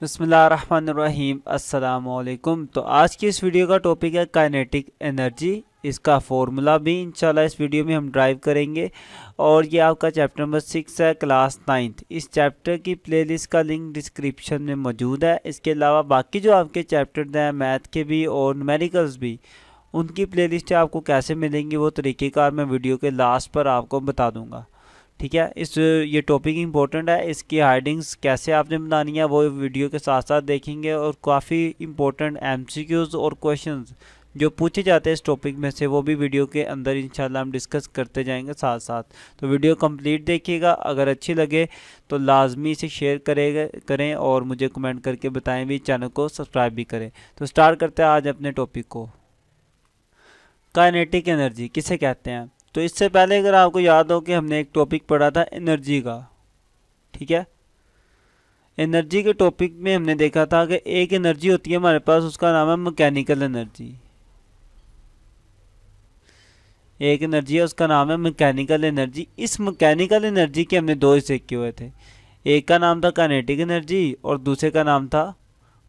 बिस्मिल्लाहिर्रहमानिर्रहीम अस्सलामुअलैकुम। तो आज की इस वीडियो का टॉपिक है काइनेटिक एनर्जी। इसका फॉर्मूला भी इंशाल्लाह इस वीडियो में हम ड्राइव करेंगे। और ये आपका चैप्टर नंबर 6 है, क्लास 9th। इस चैप्टर की प्लेलिस्ट का लिंक डिस्क्रिप्शन में मौजूद है। इसके अलावा बाकी जो आपके चैप्टर्स हैं मैथ के भी और न्यूमेरिकल्स भी, उनकी प्लेलिस्ट आपको कैसे मिलेंगी वो तरीक़ेकार मैं वीडियो के लास्ट पर आपको बता दूंगा। ठीक है, ये टॉपिक इंपॉर्टेंट है। इसकी हाइडिंग्स कैसे आपने बनानी है वो वीडियो के साथ साथ देखेंगे। और काफ़ी इंपॉर्टेंट एमसीक्यूज और क्वेश्चंस जो पूछे जाते हैं इस टॉपिक में से, वो भी वीडियो के अंदर इंशाल्लाह हम डिस्कस करते जाएंगे साथ साथ। तो वीडियो कंप्लीट देखिएगा। अगर अच्छी लगे तो लाजमी इसे शेयर करें और मुझे कमेंट करके बताएं भी, चैनल को सब्सक्राइब भी करें। तो स्टार्ट करते हैं आज अपने टॉपिक को। काइनेटिक एनर्जी किसे कहते हैं? तो इससे पहले अगर आपको याद हो कि हमने एक टॉपिक पढ़ा था एनर्जी का। ठीक है, एनर्जी के टॉपिक में हमने देखा था कि एक एनर्जी होती है हमारे पास, उसका नाम है मैकेनिकल एनर्जी। एक एनर्जी है, उसका नाम है मैकेनिकल एनर्जी। इस मैकेनिकल एनर्जी के हमने दो हिस्से किए हुए थे। एक का नाम था काइनेटिक एनर्जी और दूसरे का नाम था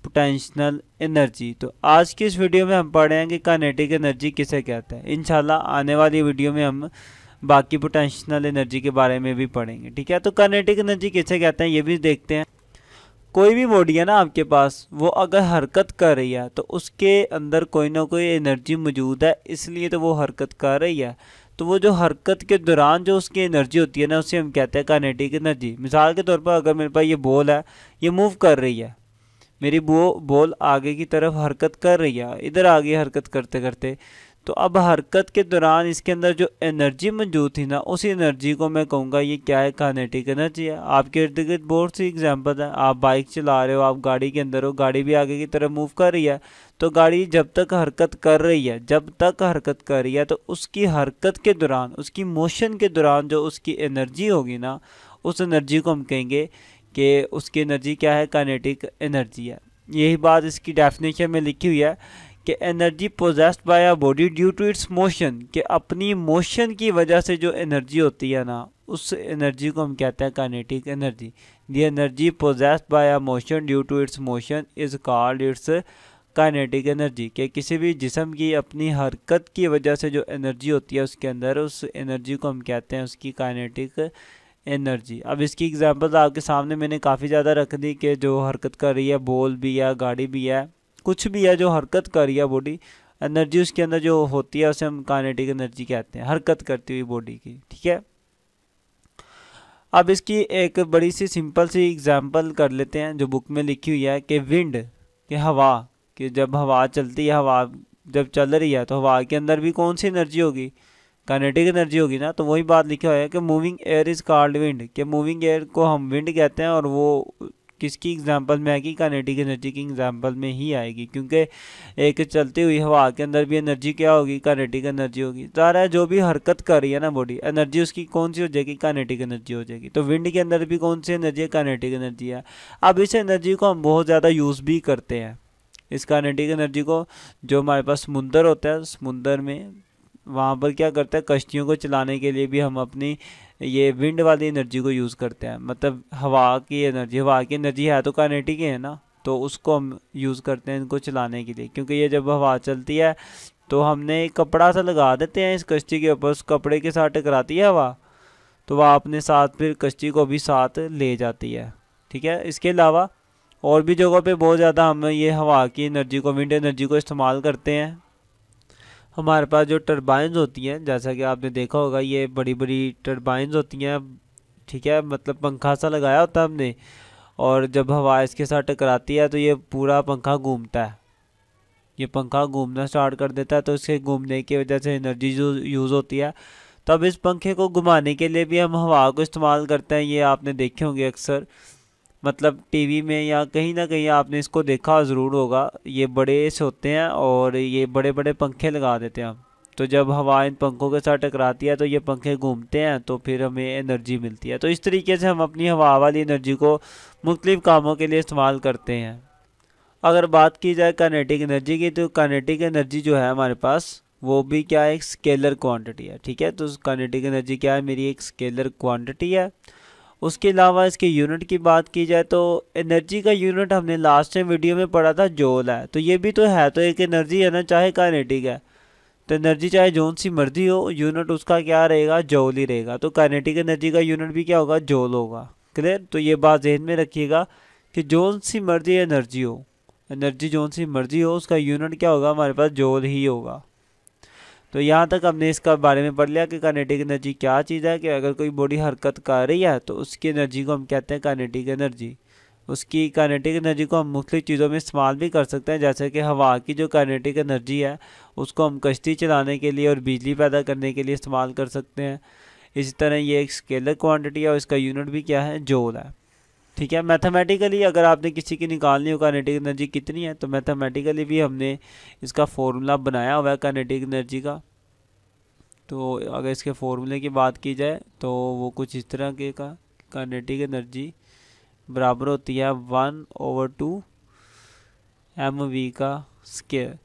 पोटेंशियल एनर्जी। तो आज की इस वीडियो में हम पढ़ रहे हैं कि काइनेटिक एनर्जी किसे कहते हैं। इंशाल्लाह आने वाली वीडियो में हम बाकी पोटेंशियल एनर्जी के बारे में भी पढ़ेंगे। ठीक है, तो काइनेटिक एनर्जी किसे कहते हैं ये भी देखते हैं। कोई भी बॉडी है ना आपके पास, वो अगर हरकत कर रही है तो उसके अंदर कोई ना कोई एनर्जी मौजूद है, इसलिए तो वो हरकत कर रही है। तो वो जो हरकत के दौरान जो उसकी एनर्जी होती है ना, उसे हम कहते हैं काइनेटिक एनर्जी। मिसाल के तौर पर अगर मेरे पास ये बॉल है, ये मूव कर रही है, मेरी बॉल आगे की तरफ हरकत कर रही है, इधर आगे हरकत करते करते। तो अब हरकत के दौरान इसके अंदर जो एनर्जी मौजूद थी ना, उसी एनर्जी को मैं कहूँगा ये क्या है, काइनेटिक एनर्जी है। आपके इर्द गिर्द बहुत सी एग्जांपल है। आप बाइक चला रहे हो, आप गाड़ी के अंदर हो, गाड़ी भी आगे की तरफ मूव कर रही है। तो गाड़ी जब तक हरकत कर रही है, तो उसकी हरकत के दौरान, उसकी मोशन के दौरान जो उसकी एनर्जी होगी ना, उस एनर्जी को हम कहेंगे कि उसकी एनर्जी क्या है, काइनेटिक एनर्जी है। यही बात इसकी डेफिनेशन में लिखी हुई है कि energy possessed by a body due to its motion, कि अपनी मोशन की वजह से जो एनर्जी होती है ना, उस एनर्जी को हम कहते हैं kinetic energy. The energy possessed by a motion due to its motion is called its kinetic energy. कि किसी भी जिस्म की अपनी हरकत की वजह से जो एनर्जी होती है उसके अंदर, उस एनर्जी को हम कहते हैं उसकी काइनेटिक एनर्जी। अब इसकी एग्जांपल आपके सामने मैंने काफ़ी ज़्यादा रख दी कि जो हरकत कर रही है, बॉल भी है, गाड़ी भी है, कुछ भी है जो हरकत कर रही है बॉडी, एनर्जी उसके अंदर जो होती है उसे हम काइनेटिक एनर्जी कहते हैं, हरकत करती हुई बॉडी की। ठीक है, अब इसकी एक बड़ी सी सिंपल सी एग्जांपल कर लेते हैं जो बुक में लिखी हुई है कि विंड, कि हवा, कि जब हवा चलती है, हवा जब चल रही है तो हवा के अंदर भी कौन सी एनर्जी होगी, काइनेटिक एनर्जी होगी ना। तो वही बात लिखा हुआ है कि moving air is called wind, कि मूविंग एयर को हम विंड कहते हैं। और वो किसकी एग्जांपल में आएगी, काइनेटिक एनर्जी की एग्जांपल में ही आएगी, क्योंकि एक चलती हुई हवा के अंदर भी एनर्जी क्या होगी, काइनेटिक एनर्जी होगी। सारा जो भी हरकत कर रही है ना बॉडी, एनर्जी उसकी कौन सी हो जाएगी, काइनेटिक एनर्जी हो जाएगी। तो विंड के अंदर भी कौन सी एनर्जी है, काइनेटिक एनर्जी है। अब इस एनर्जी को हम बहुत ज़्यादा यूज़ भी करते हैं, इस काइनेटिक एनर्जी को। जो हमारे पास समुंदर होता है, समुंदर में वहाँ पर क्या करते हैं, कश्तियों को चलाने के लिए भी हम अपनी ये विंड वाली एनर्जी को यूज़ करते हैं। मतलब हवा की एनर्जी है तो काइनेटिक है ना, तो उसको हम यूज़ करते हैं इनको चलाने के लिए। क्योंकि ये जब हवा चलती है तो हमने एक कपड़ा सा लगा देते हैं इस कश्ती के ऊपर, उस कपड़े के साथ टकराती है हवा, तो वह अपने साथ फिर कश्ती को भी साथ ले जाती है। ठीक है, इसके अलावा और भी जगहों पे बहुत ज़्यादा हम ये हवा की एनर्जी को, विंड एनर्जी को इस्तेमाल करते हैं। हमारे पास जो टरबाइंस होती हैं, जैसा कि आपने देखा होगा, ये बड़ी बड़ी टरबाइंस होती हैं। ठीक है, मतलब पंखा सा लगाया होता है हमने, और जब हवा इसके साथ टकराती है तो ये पूरा पंखा घूमता है, ये पंखा घूमना स्टार्ट कर देता है। तो इसके घूमने की वजह से एनर्जी जो यूज़ होती है, तब इस पंखे को घुमाने के लिए भी हम हवा को इस्तेमाल करते हैं। ये आपने देखे होंगे अक्सर, मतलब टीवी में या कहीं ना कहीं आपने इसको देखा ज़रूर होगा। ये बड़े से होते हैं और ये बड़े बड़े पंखे लगा देते हैं हम। तो जब हवा इन पंखों के साथ टकराती है तो ये पंखे घूमते हैं, तो फिर हमें एनर्जी मिलती है। तो इस तरीके से हम अपनी हवा वाली एनर्जी को मुख्तलिफ कामों के लिए इस्तेमाल करते हैं। अगर बात की जाए काइनेटिक एनर्जी की, तो काइनेटिक एनर्जी जो है हमारे पास, वो भी क्या है, एक स्केलर क्वांटिटी है। ठीक है, तो काइनेटिक एनर्जी क्या है, मेरी एक स्केलर क्वांटिटी है। उसके अलावा इसके यूनिट की बात की जाए तो एनर्जी का यूनिट हमने लास्ट टाइम वीडियो में पढ़ा था जूल है, तो ये भी तो है, तो एक एनर्जी है ना, चाहे काइनेटिक है, तो एनर्जी चाहे जौन सी मर्जी हो यूनिट उसका क्या रहेगा, जूल ही रहेगा। तो काइनेटिक एनर्जी का यूनिट भी क्या होगा, जूल होगा। क्लियर? तो ये बात ध्यान में रखिएगा कि जौन सी मर्जी एनर्जी हो, एनर्जी जौन सी मर्जी हो, उसका यूनिट क्या होगा, हमारे पास जूल ही होगा। तो यहाँ तक हमने इसका बारे में पढ़ लिया कि काइनेटिक एनर्जी क्या चीज़ है, कि अगर कोई बॉडी हरकत कर रही है तो उसकी एनर्जी को हम कहते हैं काइनेटिक एनर्जी। उसकी काइनेटिक एनर्जी को हम मुख्तलिफ चीज़ों में इस्तेमाल भी कर सकते हैं, जैसे कि हवा की जो काइनेटिक एनर्जी है उसको हम कश्ती चलाने के लिए और बिजली पैदा करने के लिए इस्तेमाल कर सकते हैं। इसी तरह ये एक स्केलर क्वांटिटी है और इसका यूनिट भी क्या है, जूल है। ठीक है, मैथमेटिकली अगर आपने किसी की निकालनी हो काइनेटिक एनर्जी कितनी है, तो मैथमेटिकली भी हमने इसका फॉर्मूला बनाया हुआ है काइनेटिक एनर्जी का। तो अगर इसके फॉर्मूले की बात की जाए तो वो कुछ इस तरह के का काइनेटिक एनर्जी बराबर होती है 1/2 mv का स्क्वायर।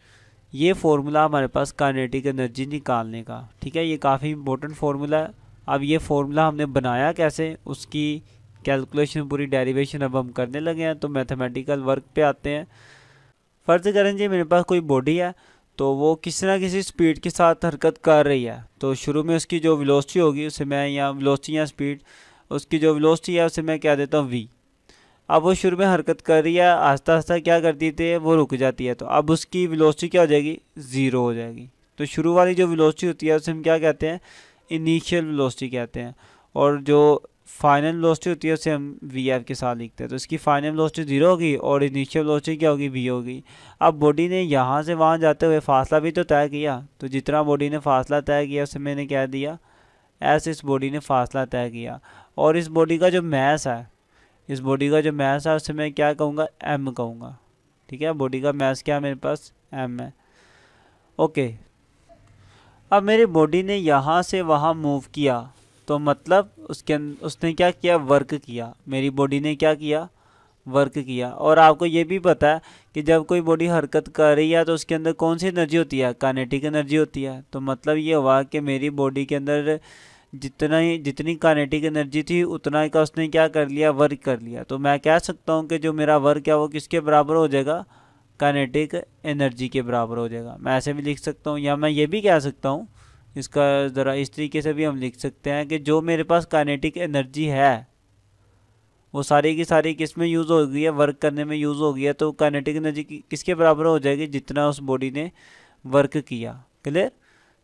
ये फार्मूला हमारे पास काइनेटिक एनर्जी निकालने का। ठीक है, ये काफ़ी इंपॉर्टेंट फार्मूला है। अब ये फार्मूला हमने बनाया कैसे, उसकी कैलकुलेशन पूरी डेरिवेशन अब हम करने लगे हैं, तो मैथमेटिकल वर्क पे आते हैं। फ़र्ज़ करें जी मेरे पास कोई बॉडी है, तो वो किसी ना किसी स्पीड के साथ हरकत कर रही है। तो शुरू में उसकी जो वेलोसिटी होगी उसे मैं, या वेलोसिटी या स्पीड, उसकी जो वेलोसिटी है उसे मैं कह देता हूँ v। अब वो शुरू में हरकत कर रही है, आस्ता आस्ता क्या करती थी, वो रुक जाती है, तो अब उसकी वेलोसिटी क्या हो जाएगी, ज़ीरो हो जाएगी। तो शुरू वाली जो वेलोसिटी होती है उसे हम क्या कहते हैं, इनिशियल वेलोसिटी कहते हैं। और जो फाइनल वेलोसिटी होती है उसे हम वी एफ के साथ लिखते हैं। तो इसकी फाइनल वेलोसिटी ज़ीरो होगी और इनिशियल वेलोसिटी क्या होगी, वी होगी। अब बॉडी ने यहाँ से वहाँ जाते हुए फासला भी तो तय किया, तो जितना बॉडी ने फासला तय किया उसे मैंने कह दिया ऐसे इस बॉडी ने फासला तय किया। और इस बॉडी का जो मैस है, इस बॉडी का जो मैस है उसे मैं क्या कहूँगा, एम कहूँगा। ठीक है, बॉडी का मैस क्या है मेरे पास, एम है। ओके, अब मेरी बॉडी ने यहाँ से वहाँ मूव किया, तो मतलब उसने क्या किया, वर्क किया। मेरी बॉडी ने क्या किया, वर्क किया। और आपको ये भी पता है कि जब कोई बॉडी हरकत कर रही है तो उसके अंदर कौन सी एनर्जी होती है, काइनेटिक एनर्जी होती है। तो मतलब ये हुआ कि मेरी बॉडी के अंदर जितनी काइनेटिक एनर्जी थी उतना ही का उसने क्या कर लिया, वर्क कर लिया। तो मैं कह सकता हूँ कि जो मेरा वर्क है वो किसके बराबर हो जाएगा, काइनेटिक एनर्जी के बराबर हो जाएगा। मैं ऐसे भी लिख सकता हूँ, या मैं ये भी कह सकता हूँ, इसका ज़रा इस तरीके से भी हम लिख सकते हैं कि जो मेरे पास काइनेटिक एनर्जी है वो सारी की सारी किस में यूज़ हो गई है, वर्क करने में यूज़ हो गई है। तो काइनेटिक एनर्जी किसके बराबर हो जाएगी, जितना उस बॉडी ने वर्क किया। क्लियर?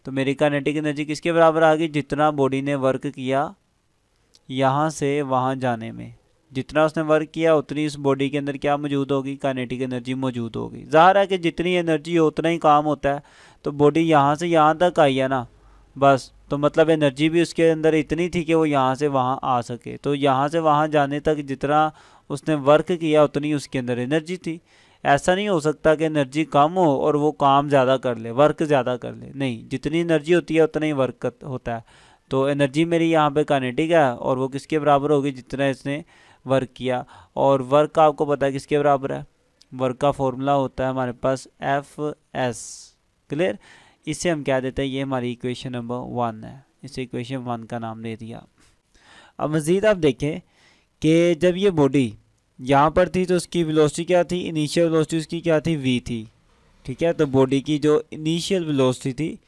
तो मेरी काइनेटिक एनर्जी किसके बराबर आ गई, जितना बॉडी ने वर्क किया यहाँ से वहाँ जाने में। जितना उसने वर्क किया उतनी इस बॉडी के अंदर क्या मौजूद होगी, काइनेटिक एनर्जी मौजूद होगी। ज़ाहिर है कि जितनी एनर्जी हो उतना ही काम होता है। तो बॉडी यहाँ से यहाँ तक आई है ना, बस, तो मतलब एनर्जी भी उसके अंदर इतनी थी कि वो यहाँ से वहाँ आ सके। तो यहाँ से वहाँ जाने तक जितना उसने वर्क किया उतनी उसके अंदर एनर्जी थी। ऐसा नहीं हो सकता कि एनर्जी कम हो और वो काम ज़्यादा कर ले, वर्क ज़्यादा कर ले, नहीं, जितनी एनर्जी होती है उतना ही वर्क होता है। तो एनर्जी मेरी यहाँ पे काइनेटिक है और वो किसके बराबर होगी, जितना इसने वर्क किया। और वर्क का आपको पता है किसके बराबर है, वर्क का फॉर्मूला होता है हमारे पास एफ एस। क्लियर? इसे हम क्या देते हैं, ये हमारी इक्वेशन नंबर 1 है, इसे इक्वेशन 1 का नाम दे दिया। अब मज़ीद आप देखें कि जब ये बॉडी यहाँ पर थी तो उसकी वेलोसिटी क्या थी, इनिशियल वेलोसिटी उसकी क्या थी, वी थी। ठीक है, तो बॉडी की जो इनिशियल वेलोसिटी थी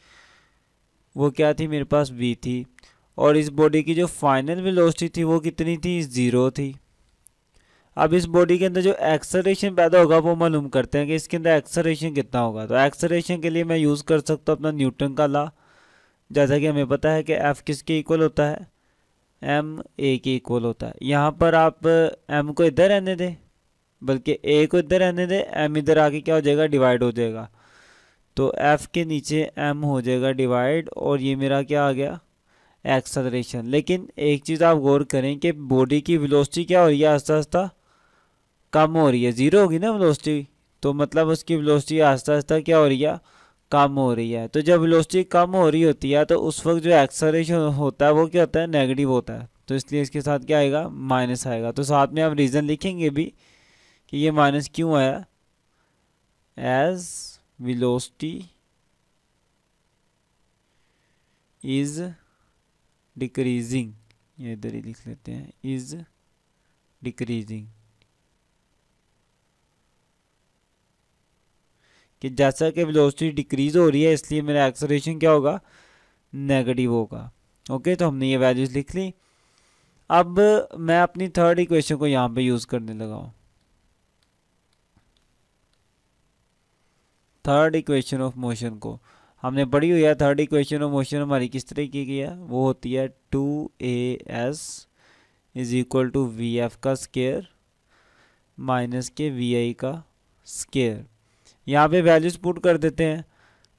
वो क्या थी, मेरे पास वी थी। और इस बॉडी की जो फाइनल वेलोसिटी थी वो कितनी थी, ज़ीरो थी। अब इस बॉडी के अंदर जो एक्सेलरेशन पैदा होगा वो मालूम करते हैं कि इसके अंदर एक्सेलरेशन कितना होगा। तो एक्सेलरेशन के लिए मैं यूज़ कर सकता हूँ अपना न्यूटन का लॉ। जैसा कि हमें पता है कि एफ किसके इक्वल होता है, एम ए के इक्वल होता है। यहाँ पर आप एम को इधर रहने दें, बल्कि ए को इधर रहने दें, एम इधर आके क्या हो जाएगा, डिवाइड हो जाएगा। तो एफ के नीचे एम हो जाएगा डिवाइड, और ये मेरा क्या आ गया, एक्सेलरेशन। लेकिन एक चीज़ आप गौर करें कि बॉडी की वेलोसिटी क्या हो रही है, आस्ता आस्ता कम हो रही है, ज़ीरो होगी ना वेलोसिटी, तो मतलब उसकी वेलोसिटी आस्ता आस्ता क्या हो रही है, कम हो रही है। तो जब वेलोसिटी कम हो रही होती है तो उस वक्त जो एक्सेलरेशन होता है वो क्या होता है, नेगेटिव होता है। तो इसलिए इसके साथ क्या आएगा, माइनस आएगा। तो साथ में आप रीज़न लिखेंगे भी कि ये माइनस क्यों आया, एज वेलोसिटी इज़ डिक्रीजिंग, ये इधर ही लिख लेते हैं, इज डिक्रीजिंग, कि जैसा कि वेलोसिटी डिक्रीज हो रही है इसलिए मेरा एक्सेलरेशन क्या होगा, नेगेटिव होगा। ओके, तो हमने ये वैल्यूज लिख ली। अब मैं अपनी थर्ड इक्वेशन को यहाँ पे यूज करने लगा हूँ। थर्ड इक्वेशन ऑफ मोशन को हमने पढ़ी हुई है। थर्ड इक्वेशन ऑफ मोशन हमारी किस तरह की गई है, वो होती है 2as is equal to V F का स्केयर माइनस के वी आई का स्केयर। यहाँ पे वैल्यूज पुट कर देते हैं।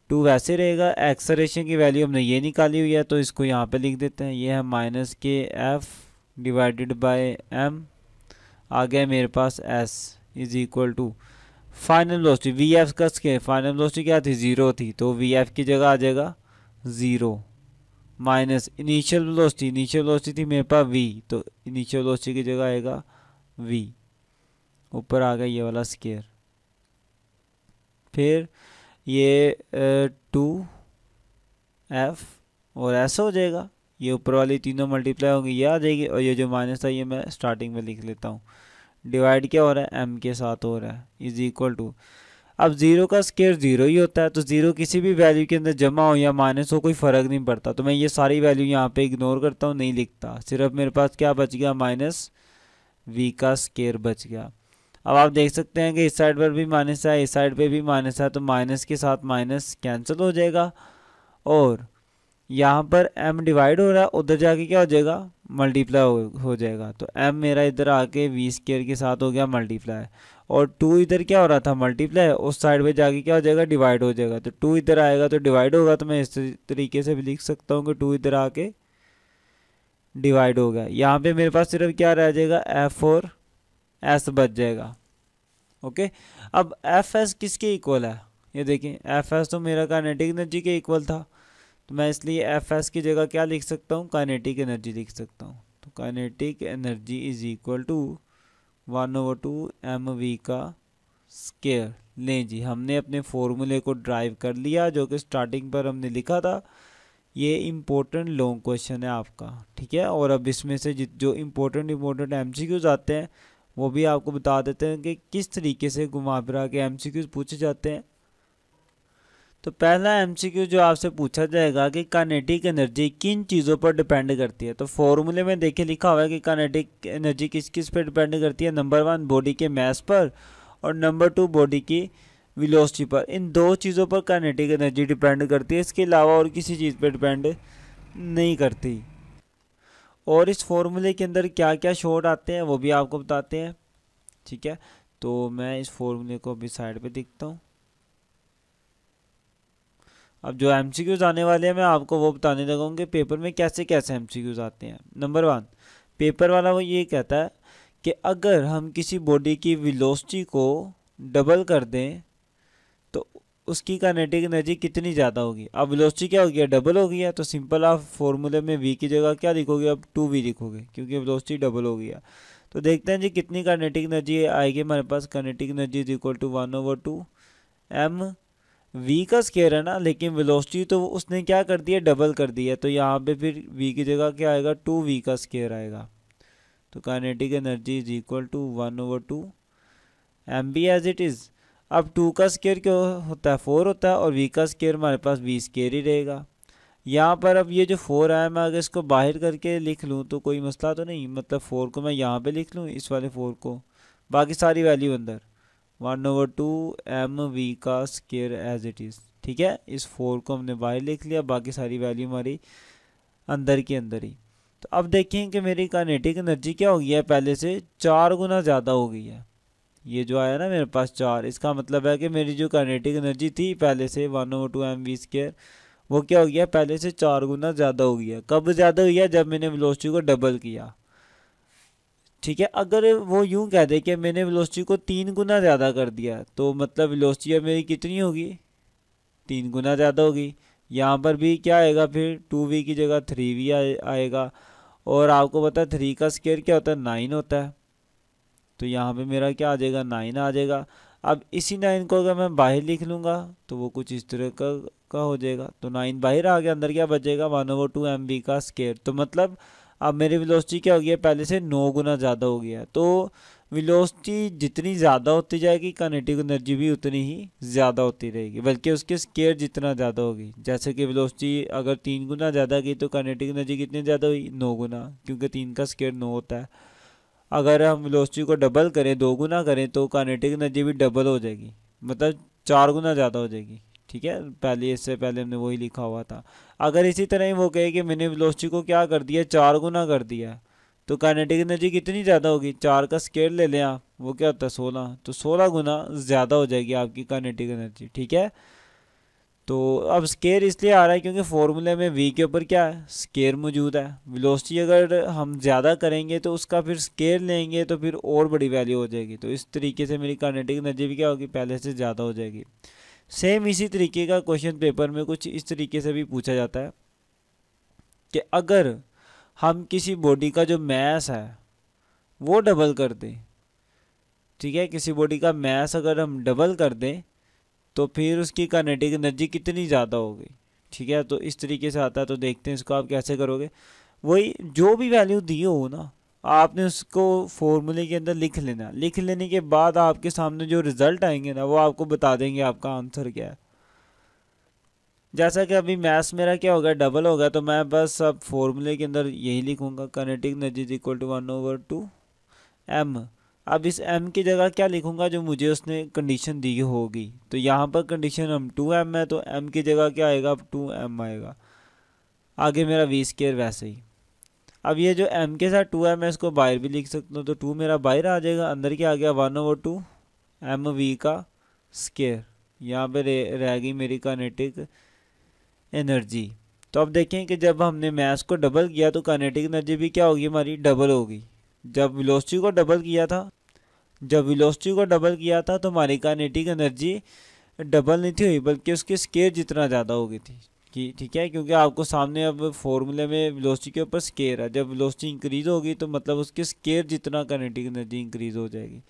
2 वैसे रहेगा, एक्सेलरेशन की वैल्यू हमने ये निकाली हुई है तो इसको यहाँ पे लिख देते हैं। ये है माइनस के एफ डिवाइडेड बाय एम, आ गया मेरे पास s is equal to final velocity v F का स्केयर। फाइनल वेलोसिटी क्या थी, 0 थी, तो वी एफ की जगह आ जाएगा 0 minus initial velocity. Initial velocity थी मेरे पास v, तो इनिशियल वेलोसिटी की जगह आएगा v, ऊपर आ गया ये वाला स्केयर। फिर ये 2f और s हो जाएगा, ये ऊपर वाली तीनों मल्टीप्लाई होंगी, ये आ जाएगी, और ये जो माइनस था ये मैं स्टार्टिंग में लिख लेता हूँ। डिवाइड क्या हो रहा है, m के साथ हो रहा है, इज इक्वल टू, अब 0 का स्केयर 0 ही होता है, तो 0 किसी भी वैल्यू के अंदर जमा हो या माइनस हो कोई फ़र्क नहीं पड़ता। तो मैं ये सारी वैल्यू यहाँ पे इग्नोर करता हूँ, नहीं लिखता, सिर्फ मेरे पास क्या बच गया, माइनस v का स्केयर बच गया। अब आप देख सकते हैं कि इस साइड पर भी माइनस है, इस साइड पे भी माइनस है, तो माइनस के साथ माइनस कैंसिल हो जाएगा, और यहाँ पर m डिवाइड हो रहा है, उधर जाके क्या हो जाएगा, मल्टीप्लाई हो जाएगा। तो m मेरा इधर आके v स्केयर के साथ हो गया मल्टीप्लाई, और 2 इधर क्या हो रहा था, मल्टीप्लाई, उस साइड पे जाके क्या हो जाएगा, डिवाइड हो जाएगा। तो 2 इधर आएगा तो डिवाइड होगा, तो मैं इस तरीके से भी लिख सकता हूँ कि 2 इधर आके डिवाइड हो गया। यहाँ पे मेरे पास सिर्फ क्या रह जाएगा, f और s बच जाएगा। ओके, अब एफ एस किसके इक्वल है, ये देखें, एफ एस तो मेरा काइनेटिक एनर्जी के इक्वल था, तो मैं इसलिए एफ एस की जगह क्या लिख सकता हूँ, काइनेटिक एनर्जी लिख सकता हूँ। तो kinetic energy is equal to 1/2 M V का स्केयर। लें जी, हमने अपने फॉर्मूले को ड्राइव कर लिया जो कि स्टार्टिंग पर हमने लिखा था। ये इम्पोर्टेंट लॉन्ग क्वेश्चन है आपका, ठीक है। और अब इसमें से जो इम्पोर्टेंट एमसीक्यूज आते हैं वो भी आपको बता देते हैं कि किस तरीके से घुमा फिरा के एमसीक्यूज पूछे जाते हैं। तो पहला एमसीक्यू जो आपसे पूछा जाएगा कि काइनेटिक एनर्जी किन चीज़ों पर डिपेंड करती है। तो फॉर्मूले में देखिए लिखा हुआ है कि काइनेटिक एनर्जी किस किस पर डिपेंड करती है। नंबर 1 बॉडी के मास पर, और नंबर 2 बॉडी की वेलोसिटी पर। इन दो चीज़ों पर काइनेटिक एनर्जी डिपेंड करती है, इसके अलावा और किसी चीज़ पर डिपेंड नहीं करती। और इस फॉर्मूले के अंदर क्या क्या शॉर्ट आते हैं वो भी आपको बताते हैं, ठीक है। तो मैं इस फॉर्मूले को अभी साइड पे दिखता हूँ। अब जो एमसीक्यूज आने वाले हैं मैं आपको वो बताने लगा हूँ कि पेपर में कैसे कैसे एमसीक्यूज आते हैं। नंबर 1 पेपर वाला वो ये कहता है कि अगर हम किसी बॉडी की वेलोसिटी को डबल कर दें तो उसकी काइनेटिक एनर्जी कितनी ज़्यादा होगी। अब वेलोसिटी क्या हो गया, डबल हो गया, तो सिंपल आप फॉर्मूले में v की जगह क्या लिखोगे, अब 2v लिखोगे क्योंकि वेलोसिटी डबल हो गया। तो देखते हैं जी कितनी काइनेटिक एनर्जी आएगी हमारे पास। Kinetic energy is equal to 1/2 m v का स्केयर है ना, लेकिन वेलोसिटी तो उसने क्या कर दिया, डबल कर दिया, तो यहाँ पे फिर v की जगह क्या आएगा, 2v का स्केयर आएगा। तो kinetic energy is equal to 1/2 M B as it is. अब 2 का स्केयर क्या होता है, 4 होता है, और v का स्केयर हमारे पास v स्केयर ही रहेगा। यहाँ पर अब ये जो 4 है मैं अगर इसको बाहर करके लिख लूँ तो कोई मसला तो नहीं, मतलब 4 को मैं यहाँ पे लिख लूँ, इस वाले 4 को, बाकी सारी वैल्यू अंदर 1/2 एम वी का स्केयर एज इट इज़, ठीक है। इस 4 को हमने बाहर लिख लिया, बाकी सारी वैल्यू हमारी अंदर के अंदर ही। तो अब देखें कि मेरी काइनेटिक एनर्जी क्या हो गई है, पहले से 4 गुना ज़्यादा हो गई है। ये जो आया ना मेरे पास 4, इसका मतलब है कि मेरी जो काइनेटिक एनर्जी थी पहले से 1/2 एम वी स्केयर, वो क्या हो गया, पहले से 4 गुना ज़्यादा हो गया। कब ज़्यादा हुई है, जब मैंने वेलोसिटी को डबल किया, ठीक है। अगर वो यूं कह दे कि मैंने वेलोसिटी को 3 गुना ज़्यादा कर दिया, तो मतलब वेलोसिटी अब मेरी कितनी होगी, 3 गुना ज़्यादा होगी। यहाँ पर भी क्या आएगा, फिर 2v की जगह 3v आएगा, और आपको पता है 3 का स्केयर क्या होता है, 9 होता है, तो यहाँ पे मेरा क्या आ जाएगा, 9 आ जाएगा। अब इसी 9 को अगर मैं बाहर लिख लूँगा तो वो कुछ इस तरह का हो जाएगा। तो 9 बाहर आ गया, अंदर क्या बचेगा, 1/2 एम वी का स्केयर। तो मतलब अब मेरी वेलोसिटी क्या हो गया, पहले से 9 गुना ज़्यादा हो गया। तो वेलोसिटी जितनी ज़्यादा होती जाएगी काइनेटिक एनर्जी भी उतनी ही ज़्यादा होती रहेगी, बल्कि उसके स्केयर जितना ज़्यादा होगी। जैसे कि वेलोसिटी अगर 3 गुना ज़्यादा की तो काइनेटिक एनर्जी कितनी ज़्यादा हुई, 9 गुना, क्योंकि 3 का स्केयर 9 होता है। अगर हम वेलोसिटी को डबल करें, 2 गुना करें, तो काइनेटिक एनर्जी भी डबल हो जाएगी, मतलब 4 गुना ज़्यादा हो जाएगी। ठीक है, पहले इससे पहले हमने वही लिखा हुआ था। अगर इसी तरह ही वो कहे कि मैंने वेलोसिटी को क्या कर दिया, 4 गुना कर दिया, तो काइनेटिक एनर्जी कितनी ज़्यादा होगी, 4 का स्केयर ले लें आप, वो क्या होता है 16, तो 16 गुना ज़्यादा हो जाएगी आपकी काइनेटिक एनर्जी। ठीक है, तो अब स्केयर इसलिए आ रहा है क्योंकि फॉर्मूले में v के ऊपर क्या है, स्केयर मौजूद है। वेलोसिटी अगर हम ज़्यादा करेंगे तो उसका फिर स्केयर लेंगे तो फिर और बड़ी वैल्यू हो जाएगी। तो इस तरीके से मेरी काइनेटिक एनर्जी भी क्या होगी, पहले से ज़्यादा हो जाएगी। सेम इसी तरीके का क्वेश्चन पेपर में कुछ इस तरीके से भी पूछा जाता है कि अगर हम किसी बॉडी का जो मैस है वो डबल कर दें, ठीक है, किसी बॉडी का मैस अगर हम डबल कर दें तो फिर उसकी काइनेटिक एनर्जी कितनी ज़्यादा होगी। ठीक है, तो इस तरीके से आता है। तो देखते हैं इसको आप कैसे करोगे। वही जो भी वैल्यू दी हो ना, आपने उसको फॉर्मूले के अंदर लिख लेना। लिख लेने के बाद आपके सामने जो रिजल्ट आएंगे ना, वो आपको बता देंगे आपका आंसर क्या है। जैसा कि अभी मैथ्स मेरा क्या होगा, डबल होगा, तो मैं बस अब फॉर्मूले के अंदर यही लिखूंगा, kinetic energy is equal to 1/2 m। अब इस m की जगह क्या लिखूंगा, जो मुझे उसने कंडीशन दी होगी। तो यहाँ पर कंडीशन हम 2m है, तो m की जगह क्या आएगा, अब 2m आएगा। आगे मेरा v स्केयर वैसे ही। अब ये जो m के साथ 2m है, इसको बाहर भी लिख सकता हूँ, तो 2 मेरा बाहर आ जाएगा, अंदर क्या आ गया 1/2 mv का स्केयर। यहाँ पे रह गई मेरी काइनेटिक एनर्जी। तो अब देखें कि जब हमने मैस को डबल किया तो काइनेटिक एनर्जी भी क्या होगी, हमारी डबल होगी। जब वेलोसिटी को डबल किया था, तो हमारी काइनेटिक एनर्जी डबल नहीं थी हुई, बल्कि उसके स्केयर जितना ज़्यादा हो गई थी। ठीक है, क्योंकि आपको सामने अब फॉर्मूले में वेलोसिटी के ऊपर स्केयर है। जब वेलोसिटी इंक्रीज होगी तो मतलब उसके स्केयर जितना काइनेटिक एनर्जी इंक्रीज हो जाएगी।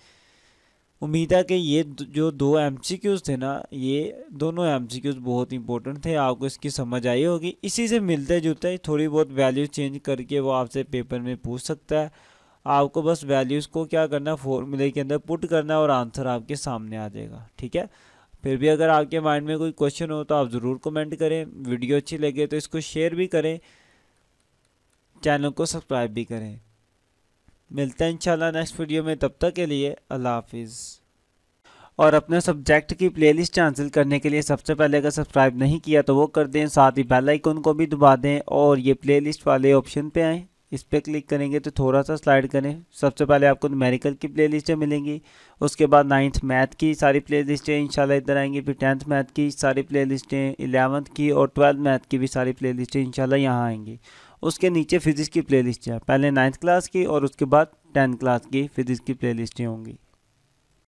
उम्मीद है कि ये जो 2 MCQs थे ना, ये दोनों MCQs बहुत इंपॉर्टेंट थे, आपको इसकी समझ आई होगी। इसी से मिलते जुलते थोड़ी बहुत वैल्यू चेंज करके वो आपसे पेपर में पूछ सकता है। आपको बस वैल्यूज़ को क्या करना, फॉर्मूले के अंदर पुट करना और आंसर आपके सामने आ जाएगा। ठीक है, फिर भी अगर आपके माइंड में कोई क्वेश्चन हो तो आप ज़रूर कमेंट करें। वीडियो अच्छी लगे तो इसको शेयर भी करें, चैनल को सब्सक्राइब भी करें। मिलते हैं इंशाल्लाह नेक्स्ट वीडियो में, तब तक के लिए अल्लाह हाफिज़। और अपने सब्जेक्ट की प्लेलिस्ट हासिल करने के लिए सबसे पहले अगर सब्सक्राइब नहीं किया तो वो कर दें, साथ ही बेल आइकन को भी दबा दें और ये प्लेलिस्ट वाले ऑप्शन पे आएँ। इस पर क्लिक करेंगे तो थोड़ा सा स्लाइड करें। सबसे पहले आपको न्यूमेरिकल की प्लेलिस्टें मिलेंगी, उसके बाद 9th मैथ की सारी प्लेलिस्टें इंशाल्लाह इधर आएंगी, फिर 10th मैथ की सारी प्लेलिस्टें, 11th की और 12th मैथ की भी सारी प्लेलिस्टें इंशाल्लाह यहाँ आएंगी। उसके नीचे फिज़िक्स की प्लेलिस्ट है, पहले 9th क्लास की और उसके बाद 10th क्लास की फिज़िक्स की प्लेलिस्टें होंगी।